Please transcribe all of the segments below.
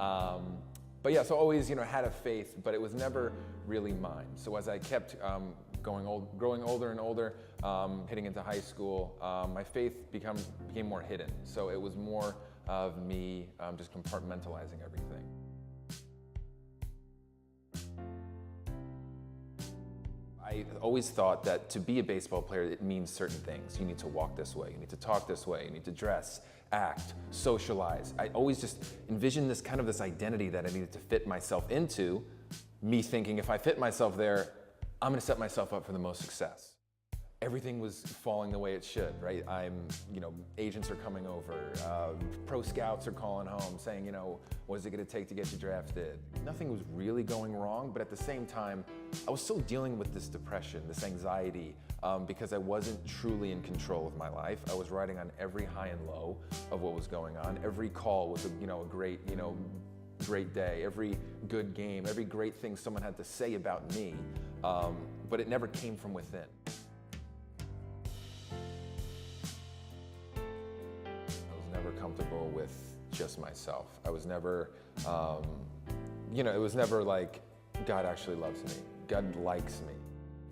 But yeah, so always, had a faith, but it was never really mine. So as I kept growing older and older, hitting into high school, my faith became more hidden. So it was more of me just compartmentalizing everything. I always thought that to be a baseball player, it means certain things. You need to walk this way, you need to talk this way, you need to dress, act, socialize. I always just envisioned this identity that I needed to fit myself into, me thinking if I fit myself there, I'm gonna set myself up for the most success. Everything was falling the way it should, right? Agents are coming over, pro scouts are calling home saying, what is it gonna take to get you drafted? Nothing was really going wrong, but at the same time, I was still dealing with this depression, this anxiety, because I wasn't truly in control of my life. I was riding on every high and low of what was going on. Every call was a great day, every good game, every great thing someone had to say about me, but it never came from within. Comfortable with just myself. I was never, it was never like, God actually loves me. God likes me.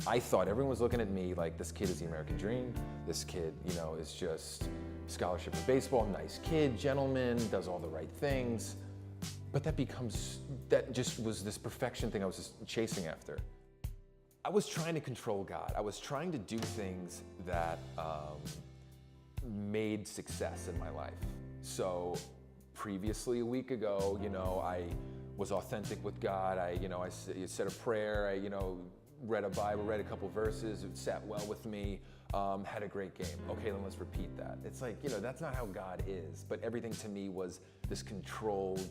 I thought everyone was looking at me like, this kid is the American dream. This kid, is just scholarship for baseball, nice kid, gentleman, does all the right things. But that just was this perfection thing I was just chasing after. I was trying to control God. I was trying to do things that made success in my life. So previously, a week ago, I was authentic with God. I said a prayer. I, read a Bible, read a couple verses. It sat well with me. Had a great game. Okay, then let's repeat that. It's like, that's not how God is. But everything to me was this controlled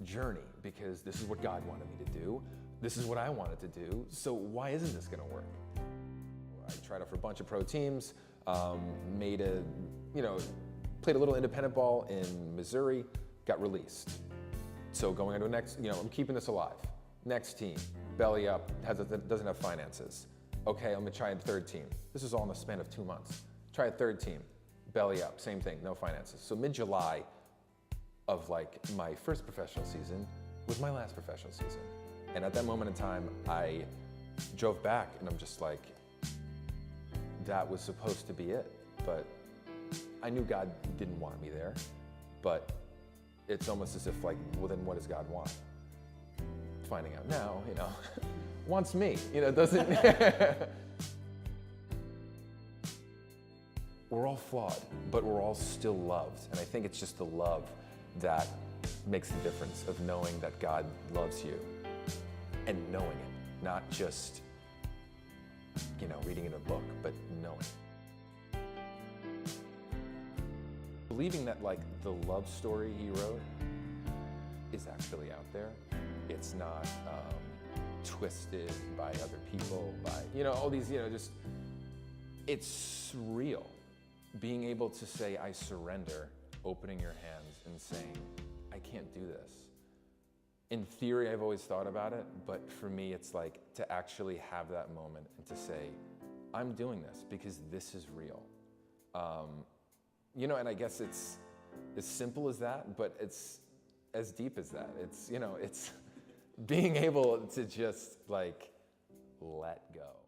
journey because this is what God wanted me to do. This is what I wanted to do. So why isn't this going to work? I tried out for a bunch of pro teams. Played a little independent ball in Missouri, got released. So going into next, I'm keeping this alive. Next team, belly up, doesn't have finances. Okay, I'm gonna try a third team. This is all in the span of 2 months. Try a third team, belly up, same thing, no finances. So mid-July of my first professional season was my last professional season. And at that moment in time, I drove back and I'm just like, that was supposed to be it. But I knew God didn't want me there, but it's almost as if well then what does God want? Finding out now, wants me, doesn't. We're all flawed, but we're all still loved. And I think it's just the love that makes the difference of knowing that God loves you and knowing it, not just, reading in a book, but knowing it. Believing that the love story he wrote is actually out there. It's not twisted by other people, by, all these, it's real. Being able to say, I surrender, opening your hands and saying, I can't do this. In theory, I've always thought about it, but for me, it's to actually have that moment and to say, I'm doing this because this is real. And I guess it's as simple as that, but it's as deep as that. It's, it's being able to just let go.